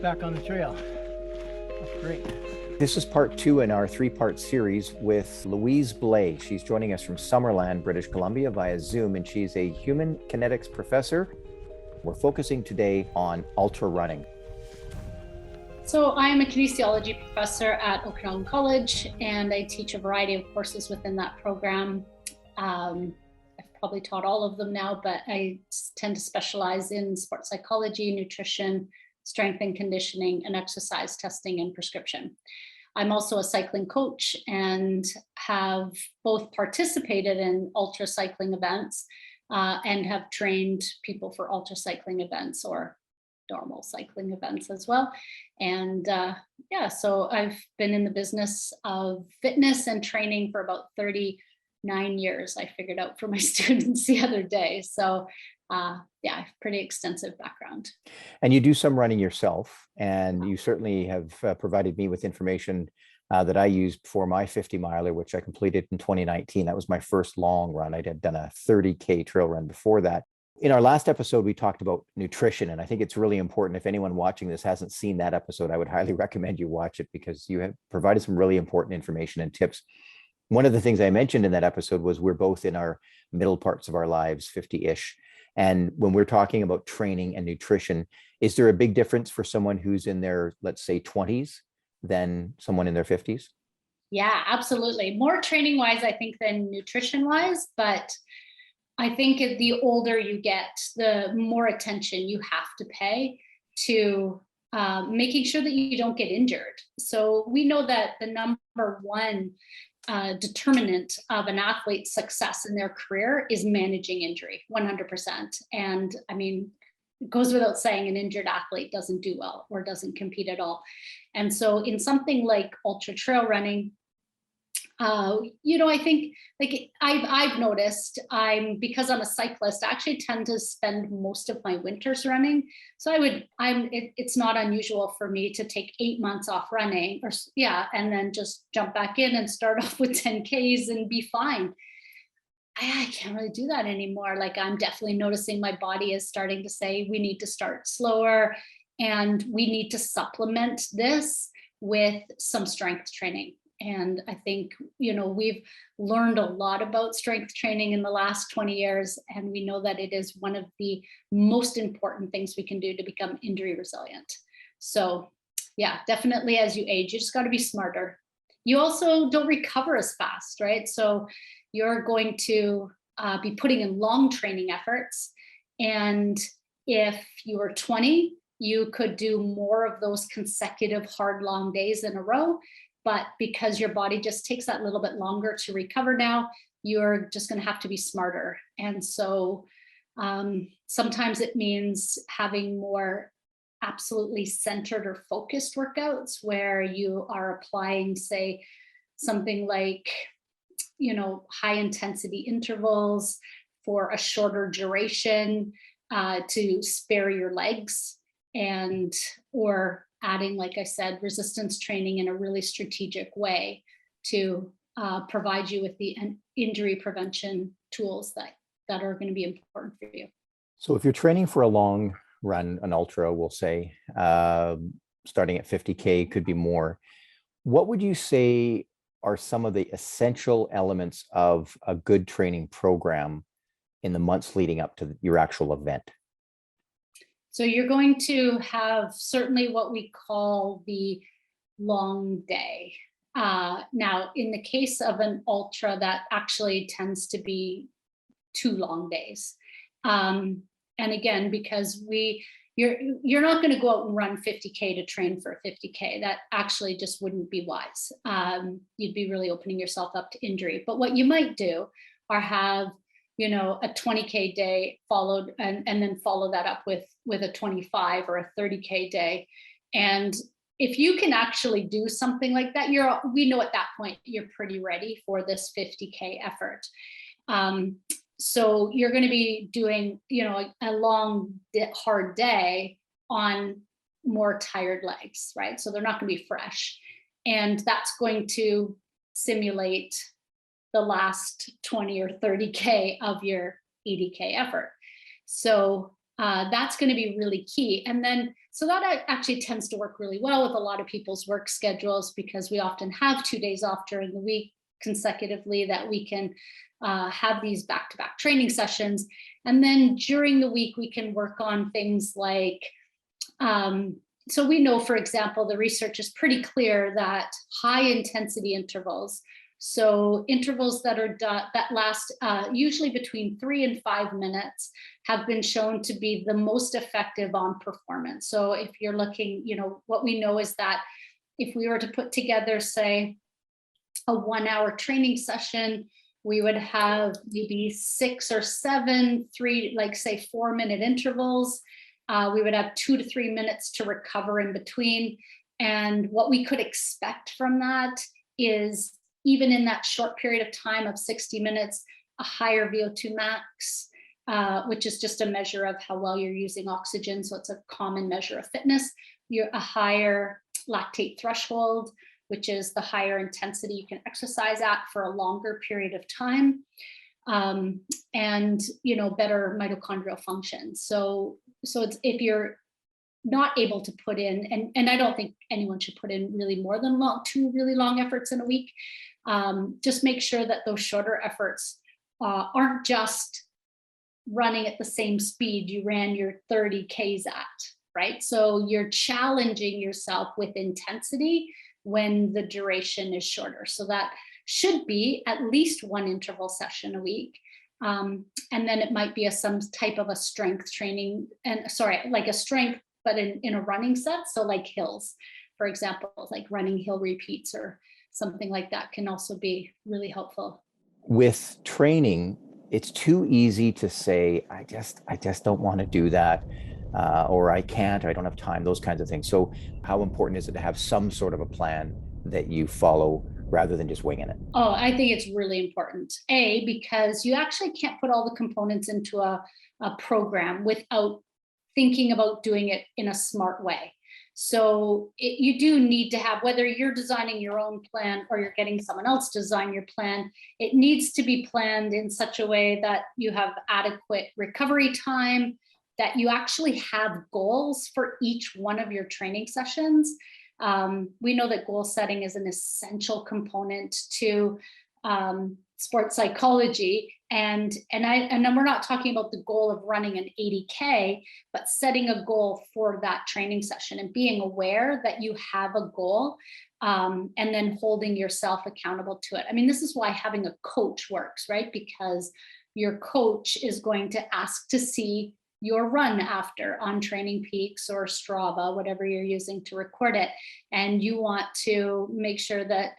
back on the trail. That's great. This is part two in our three-part series with Louise Blais. She's joining us from Summerland, British Columbia via Zoom, and she's a human kinetics professor. We're focusing today on ultra running. So I am a kinesiology professor at Okanagan College, and I teach a variety of courses within that program. I've probably taught all of them now, but I tend to specialize in sports psychology, nutrition, strength and conditioning, and exercise testing and prescription. I'm also a cycling coach and have both participated in ultra cycling events and have trained people for ultra cycling events or normal cycling events as well. And so I've been in the business of fitness and training for about 39 years. I figured out for my students the other day. So I have pretty extensive background. And you do some running yourself, and you certainly have provided me with information that I used for my 50 miler, which I completed in 2019. That was my first long run. I had done a 30K trail run before that. In our last episode, we talked about nutrition, and I think it's really important. If anyone watching this hasn't seen that episode, I would highly recommend you watch it because you have provided some really important information and tips. One of the things I mentioned in that episode was we're both in our middle parts of our lives, 50-ish. And when we're talking about training and nutrition, is there a big difference for someone who's in their, let's say, 20s than someone in their 50s? Yeah, absolutely. More training wise, I think, than nutrition wise. But I think the older you get, the more attention you have to pay to making sure that you don't get injured. So we know that the number one determinant of an athlete's success in their career is managing injury, 100%. And I mean, it goes without saying, an injured athlete doesn't do well or doesn't compete at all. And so in something like ultra trail running, I think like I've noticed because I'm a cyclist, I actually tend to spend most of my winters running. So it's not unusual for me to take 8 months off running and then just jump back in and start off with 10Ks and be fine. I can't really do that anymore. Like, I'm definitely noticing my body is starting to say we need to start slower and we need to supplement this with some strength training. And I think, we've learned a lot about strength training in the last 20 years, and we know that it is one of the most important things we can do to become injury resilient. So yeah, definitely as you age, you just got to be smarter. You also don't recover as fast, right? So you're going to be putting in long training efforts. And if you were 20, you could do more of those consecutive hard, long days in a row. But because your body just takes that little bit longer to recover now, you're just going to have to be smarter. And so sometimes it means having more absolutely centered or focused workouts where you are applying, say, something like, high intensity intervals for a shorter duration to spare your legs, or adding, like I said, resistance training in a really strategic way to provide you with the injury prevention tools that are going to be important for you. So if you're training for a long run, an ultra, we'll say, starting at 50K, could be more, what would you say are some of the essential elements of a good training program in the months leading up to your actual event? So you're going to have certainly what we call the long day. Now, in the case of an ultra, that actually tends to be 2 long days. And again, because you're not going to go out and run 50K to train for 50K. That actually just wouldn't be wise. You'd be really opening yourself up to injury. But what you might do are have a 20K day followed and then follow that up with a 25 or a 30K day. And if you can actually do something like that, we know at that point you're pretty ready for this 50K effort. So you're going to be doing, a long, hard day on more tired legs, right? So they're not going to be fresh. And that's going to simulate the last 20 or 30K of your 80K effort. So That's going to be really key. And then, so that actually tends to work really well with a lot of people's work schedules, because we often have 2 days off during the week consecutively that we can have these back-to-back training sessions. And then during the week, we can work on things like, so we know, for example, the research is pretty clear that high intensity intervals, so intervals that are done that last usually between 3 and 5 minutes, have been shown to be the most effective on performance. So if you're looking, what we know is that if we were to put together, say, a 1-hour training session, we would have maybe 6 or 7, like say 4-minute intervals. We would have 2 to 3 minutes to recover in between. And what we could expect from that is, even in that short period of time of 60 minutes, a higher VO2 max, which is just a measure of how well you're using oxygen. So it's a common measure of fitness. You're a higher lactate threshold, which is the higher intensity you can exercise at for a longer period of time, and better mitochondrial function. So it's, if you're not able to put in, and I don't think anyone should put in really more than 2 really long efforts in a week, just make sure that those shorter efforts aren't just running at the same speed you ran your 30 Ks at, right? So you're challenging yourself with intensity when the duration is shorter. So that should be at least 1 interval session a week. And then it might be some type of a strength training, like a strength, but in a running set. So like hills, for example, like running hill repeats or something like that can also be really helpful. With training, it's too easy to say, I just don't want to do that, or I can't, or I don't have time, those kinds of things. So how important is it to have some sort of a plan that you follow rather than just winging it? Oh, I think it's really important. Because you actually can't put all the components into a program without thinking about doing it in a smart way. So you do need to have, whether you're designing your own plan or you're getting someone else to design your plan, it needs to be planned in such a way that you have adequate recovery time, that you actually have goals for each one of your training sessions. We know that goal setting is an essential component to sports psychology. And we're not talking about the goal of running an 80K, but setting a goal for that training session and being aware that you have a goal, and then holding yourself accountable to it. I mean, this is why having a coach works, right? Because your coach is going to ask to see your run after on Training Peaks or Strava, whatever you're using to record it. And you want to make sure that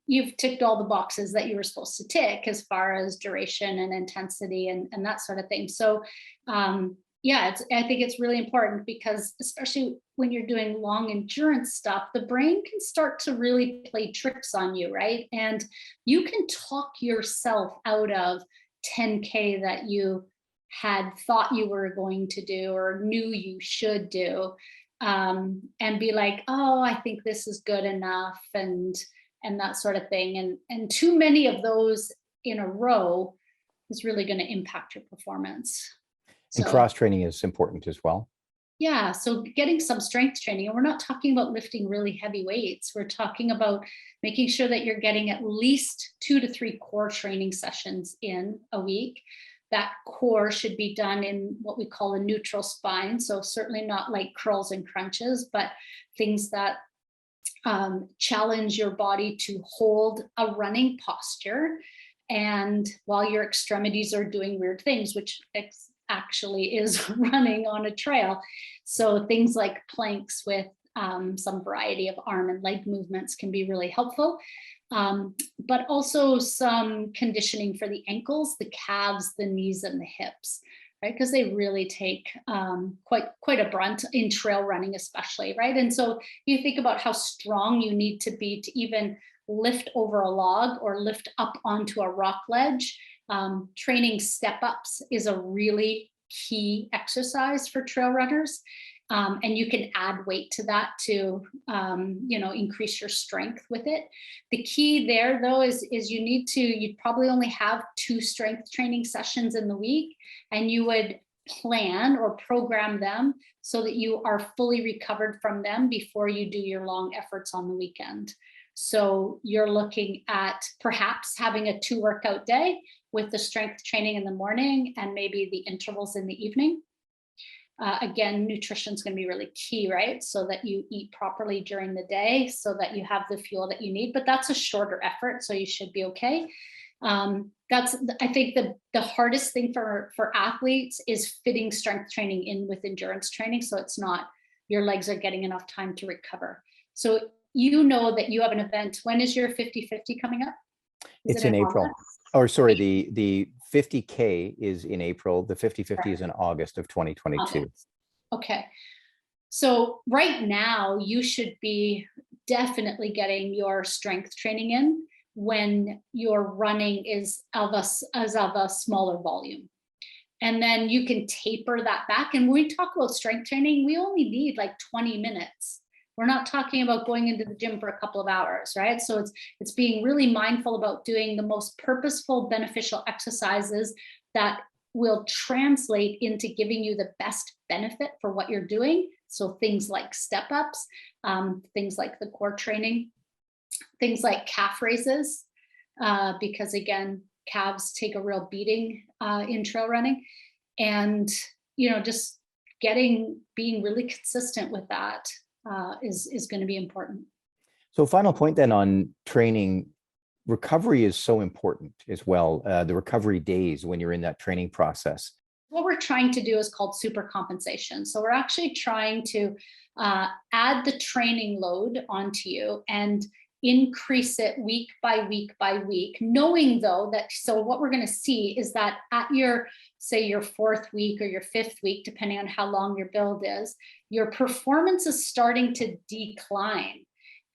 you've ticked all the boxes that you were supposed to tick as far as duration and intensity and that sort of thing. So I think it's really important, because especially when you're doing long endurance stuff, the brain can start to really play tricks on you, right? And you can talk yourself out of 10K that you had thought you were going to do or knew you should do, and be like, oh, I think this is good enough, and that sort of thing. And too many of those in a row is really going to impact your performance. And cross training is important as well. Yeah, so getting some strength training, and we're not talking about lifting really heavy weights. We're talking about making sure that you're getting at least 2 to 3 core training sessions in a week. That core should be done in what we call a neutral spine. So certainly not like curls and crunches, but things that challenge your body to hold a running posture, and while your extremities are doing weird things, which actually is running on a trail. So things like planks with some variety of arm and leg movements can be really helpful. But also some conditioning for the ankles, the calves, the knees, and the hips, right? Because they really take quite a brunt in trail running, especially, right? And so you think about how strong you need to be to even lift over a log or lift up onto a rock ledge. Training step ups is a really key exercise for trail runners. And you can add weight to that to, increase your strength with it. The key there, though, is you'd probably only have 2 strength training sessions in the week, and you would plan or program them so that you are fully recovered from them before you do your long efforts on the weekend. So you're looking at perhaps having a 2 workout day with the strength training in the morning and maybe the intervals in the evening. Again, nutrition is going to be really key, right? So that you eat properly during the day so that you have the fuel that you need, but that's a shorter effort. So you should be okay. That's, I think the hardest thing for athletes is fitting strength training in with endurance training. So it's not, your legs are getting enough time to recover. So you know that you have an event. When is your 50-50 coming up? It's in April. Or sorry, the 50K is in April. The 50-50 is in August of 2022. Okay. So right now you should be definitely getting your strength training in when your running is of a smaller volume. And then you can taper that back. And when we talk about strength training, we only need like 20 minutes. We're not talking about going into the gym for a couple of hours, right? So it's being really mindful about doing the most purposeful, beneficial exercises that will translate into giving you the best benefit for what you're doing. So things like step ups, things like the core training, things like calf raises, because again, calves take a real beating in trail running, and just being really consistent with that is going to be important. So final point then on training, recovery is so important as well. The recovery days when you're in that training process. What we're trying to do is called super compensation. So we're actually trying to add the training load onto you and increase it week by week by week, knowing though that, so what we're going to see is that at your 4th week or your 5th week, depending on how long your build is, your performance is starting to decline.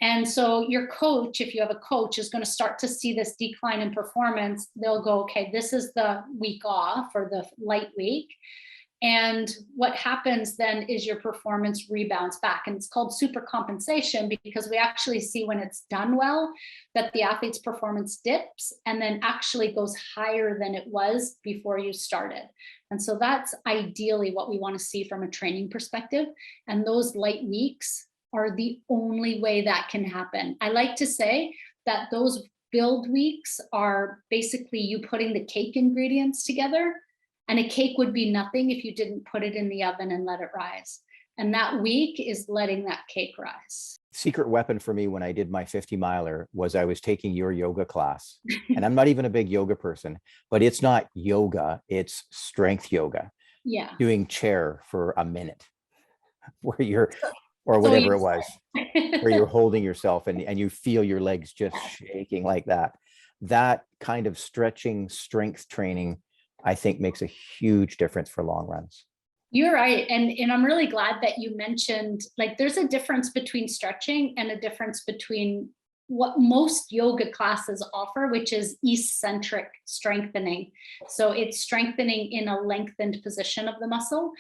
And so your coach, if you have a coach, is going to start to see this decline in performance. They'll go, okay, this is the week off or the light week. And what happens then is your performance rebounds back. And it's called super compensation because we actually see when it's done well that the athlete's performance dips and then actually goes higher than it was before you started. And so that's ideally what we want to see from a training perspective. And those light weeks are the only way that can happen. I like to say that those build weeks are basically you putting the cake ingredients together. And a cake would be nothing if you didn't put it in the oven and let it rise. And that week is letting that cake rise. Secret weapon for me when I did my 50 miler was I was taking your yoga class. And I'm not even a big yoga person, but it's not yoga, it's strength yoga. Yeah. Doing chair for a minute where you're, or whatever it was, where you're holding yourself and you feel your legs just shaking like that. That kind of stretching strength training, I think, makes a huge difference for long runs. You're right. And I'm really glad that you mentioned, like, there's a difference between stretching and a difference between what most yoga classes offer, which is eccentric strengthening. So it's strengthening in a lengthened position of the muscle.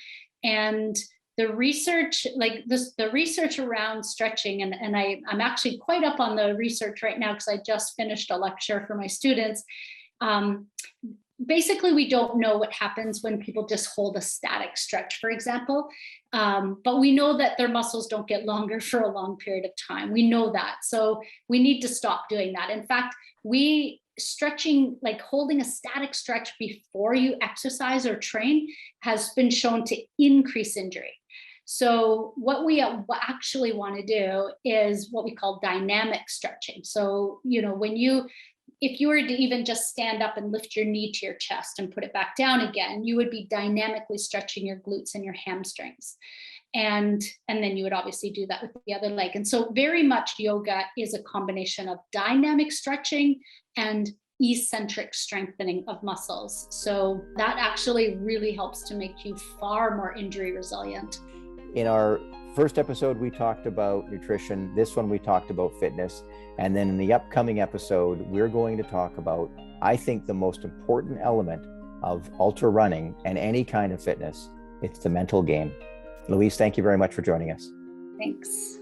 And the research, like this, the research around stretching, and I'm actually quite up on the research right now because I just finished a lecture for my students. Basically, we don't know what happens when people just hold a static stretch, for example, but we know that their muscles don't get longer for a long period of time. We know that. So we need to stop doing that. In fact, stretching, like holding a static stretch before you exercise or train, has been shown to increase injury. So what we actually want to do is what we call dynamic stretching. So, if you were to even just stand up and lift your knee to your chest and put it back down again, you would be dynamically stretching your glutes and your hamstrings. And then you would obviously do that with the other leg. And so very much yoga is a combination of dynamic stretching and eccentric strengthening of muscles. So that actually really helps to make you far more injury resilient. In our first episode, we talked about nutrition. This one, we talked about fitness. And then in the upcoming episode, we're going to talk about, I think, the most important element of ultra running and any kind of fitness. It's the mental game. Louise, thank you very much for joining us. Thanks.